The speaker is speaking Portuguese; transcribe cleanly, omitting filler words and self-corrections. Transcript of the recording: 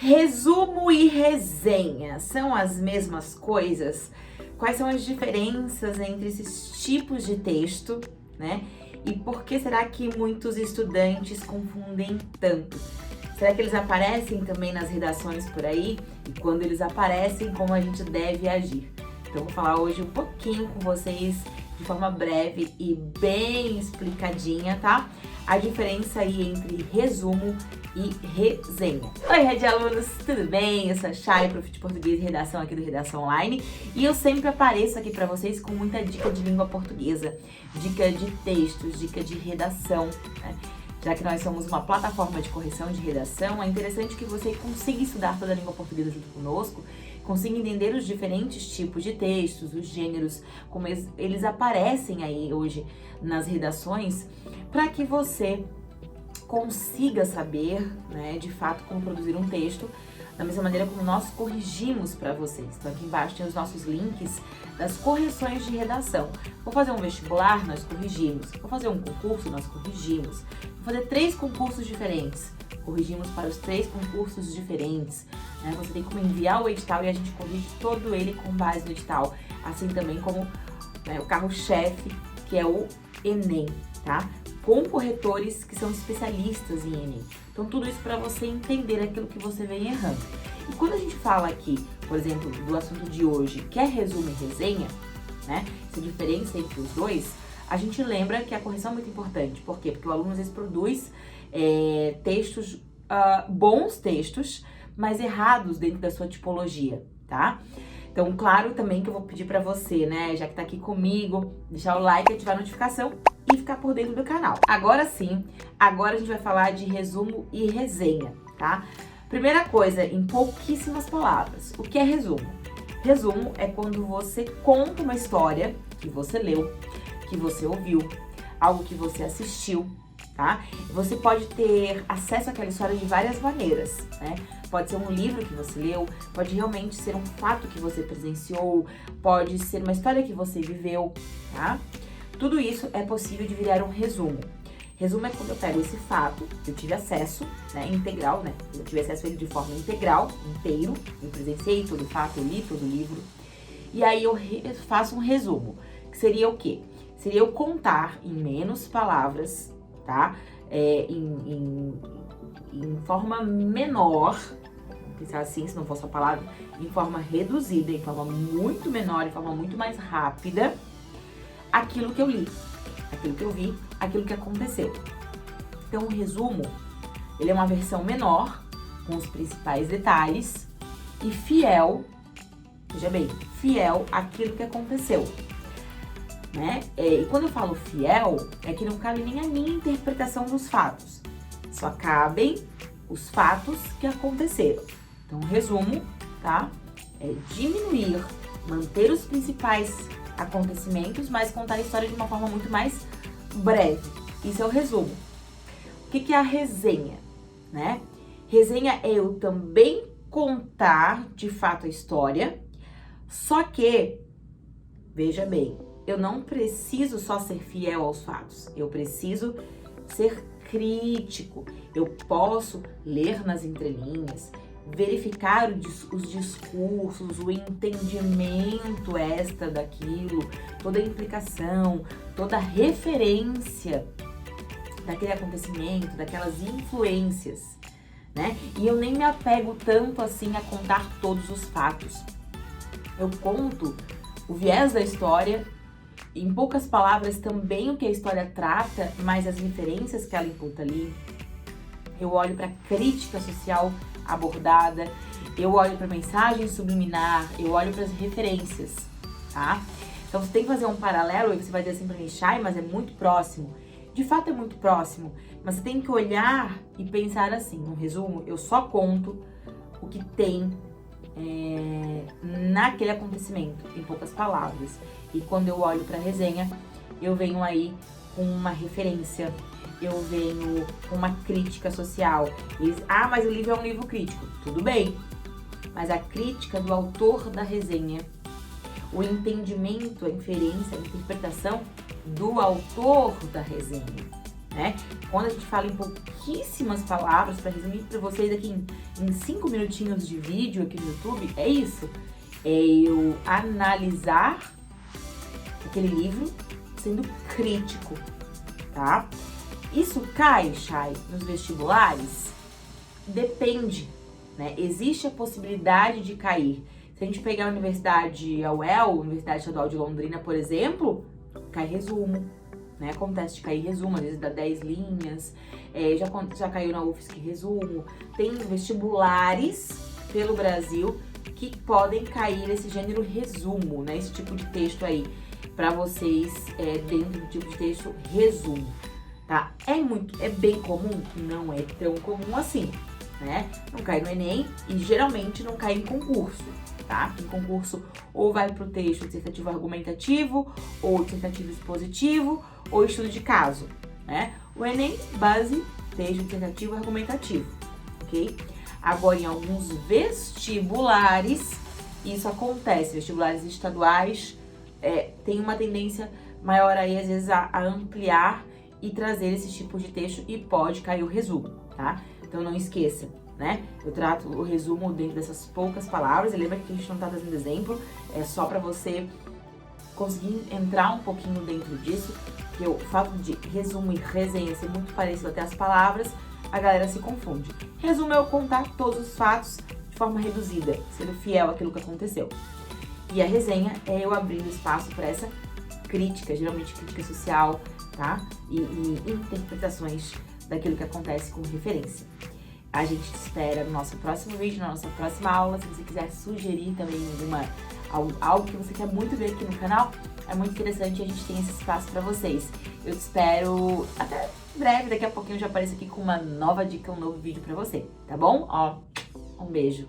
Resumo e resenha são as mesmas coisas? Quais são as diferenças entre esses tipos de texto, né? E por que será que muitos estudantes confundem tanto? Será que eles aparecem também nas redações por aí? E quando eles aparecem, como a gente deve agir? Então, vou falar hoje um pouquinho com vocês de forma breve e bem explicadinha, tá? A diferença aí entre resumo e resenha. Oi, Rede Alunos, tudo bem? Eu sou a Chay, prof de português e redação aqui do Redação Online, e eu sempre apareço aqui pra vocês com muita dica de língua portuguesa, dica de textos, dica de redação, né? Já que nós somos uma plataforma de correção de redação, é interessante que você consiga estudar toda a língua portuguesa junto conosco, consiga entender os diferentes tipos de textos, os gêneros, como eles aparecem aí hoje nas redações, para que você consiga saber, né, de fato, como produzir um texto da mesma maneira como nós corrigimos para vocês. Então aqui embaixo tem os nossos links das correções de redação. Vou fazer um vestibular, nós corrigimos. Vou fazer um concurso, nós corrigimos. Vou fazer 3 concursos diferentes. Corrigimos para os 3 concursos diferentes. Né? Você tem como enviar o edital e a gente corrige todo ele com base no edital. Assim também como, né, o carro-chefe, que é o Enem, tá? Com corretores que são especialistas em Enem. Então, tudo isso para você entender aquilo que você vem errando. E quando a gente fala aqui, por exemplo, do assunto de hoje, que é resumo e resenha, né? Essa diferença entre os dois, a gente lembra que a correção é muito importante. Por quê? Porque o aluno às vezes produz textos, bons textos, mas errados dentro da sua tipologia, tá? Então, claro também que eu vou pedir para você, né, já que tá aqui comigo, deixar o like, ativar a notificação e ficar por dentro do canal. Agora sim, agora a gente vai falar de resumo e resenha, tá? Primeira coisa, em pouquíssimas palavras, o que é resumo? Resumo é quando você conta uma história que você leu, que você ouviu, algo que você assistiu, tá? Você pode ter acesso àquela história de várias maneiras, né? Pode ser um livro que você leu, pode realmente ser um fato que você presenciou, pode ser uma história que você viveu, tá? Tudo isso é possível de virar um resumo. Resumo é quando eu pego esse fato, eu tive acesso, né, integral, né? Eu tive acesso a ele de forma integral, inteiro, eu presenciei todo o fato, eu li todo o livro, e aí eu faço um resumo, que seria o quê? Seria eu contar em menos palavras, tá? Em forma menor, vamos pensar assim, se não fosse a palavra, em forma reduzida, em forma muito menor, em forma muito mais rápida, aquilo que eu li, aquilo que eu vi, aquilo que aconteceu. Então, o resumo, ele é uma versão menor, com os principais detalhes, e fiel, veja bem, fiel àquilo que aconteceu, né? E quando eu falo fiel, é que não cabe nem a minha interpretação dos fatos, só cabem os fatos que aconteceram. Então, o resumo, tá? É diminuir, manter os principais acontecimentos, mas contar a história de uma forma muito mais breve. Isso é o resumo. O que é a resenha, né? Resenha é eu também contar de fato a história, só que, veja bem, eu não preciso só ser fiel aos fatos, eu preciso ser crítico. Eu posso ler nas entrelinhas, verificar os discursos, o entendimento extra daquilo, toda a implicação, toda a referência daquele acontecimento, daquelas influências, né? E eu nem me apego tanto assim a contar todos os fatos. Eu conto o viés da história, em poucas palavras também o que a história trata, mas as referências que ela imputa ali. Eu olho para a crítica social abordada, eu olho para a mensagem subliminar, eu olho para as referências, tá? Então você tem que fazer um paralelo, e você vai dizer assim para mim, Chay, mas é muito próximo. De fato é muito próximo, mas você tem que olhar e pensar assim, no resumo, eu só conto o que tem naquele acontecimento, em poucas palavras. E quando eu olho para a resenha, eu venho aí com uma referência, eu venho com uma crítica social. Mas o livro é um livro crítico. Tudo bem, mas a crítica do autor da resenha, o entendimento, a inferência, a interpretação do autor da resenha, né? Quando a gente fala em pouquíssimas palavras, para resumir para vocês aqui em 5 minutinhos de vídeo aqui no YouTube, é isso. É eu analisar aquele livro sendo crítico, tá? Isso cai, Chay, nos vestibulares? Depende, né? Existe a possibilidade de cair. Se a gente pegar a Universidade UEL, Universidade Estadual de Londrina, por exemplo, cai resumo, né? Acontece de cair resumo, às vezes dá 10 linhas, já caiu na UFSC resumo. Tem vestibulares pelo Brasil que podem cair esse gênero resumo, né? Esse tipo de texto aí, pra vocês, dentro do tipo de texto resumo, tá? É bem comum? Não é tão comum assim, né? Não cai no Enem e geralmente não cai em concurso, tá? Em concurso ou vai pro texto dissertativo argumentativo, ou dissertativo expositivo, ou estudo de caso, né? O Enem, base, texto dissertativo argumentativo, ok? Agora, em alguns vestibulares, isso acontece, vestibulares estaduais, tem uma tendência maior aí, às vezes, a ampliar e trazer esse tipo de texto e pode cair o resumo, tá? Então, não esqueça, né? Eu trato o resumo dentro dessas poucas palavras, e lembra que a gente não tá fazendo exemplo, é só pra você conseguir entrar um pouquinho dentro disso, que o fato de resumo e resenha ser muito parecido até as palavras, a galera se confunde. Resumo é eu contar todos os fatos de forma reduzida, sendo fiel àquilo que aconteceu. E a resenha é eu abrindo espaço para essa crítica, geralmente crítica social, tá? E interpretações daquilo que acontece com referência. A gente te espera no nosso próximo vídeo, na nossa próxima aula. Se você quiser sugerir também algo que você quer muito ver aqui no canal, é muito interessante, a gente tem esse espaço para vocês. Eu te espero até breve, daqui a pouquinho eu já apareço aqui com uma nova dica, um novo vídeo para você, tá bom? Ó, um beijo!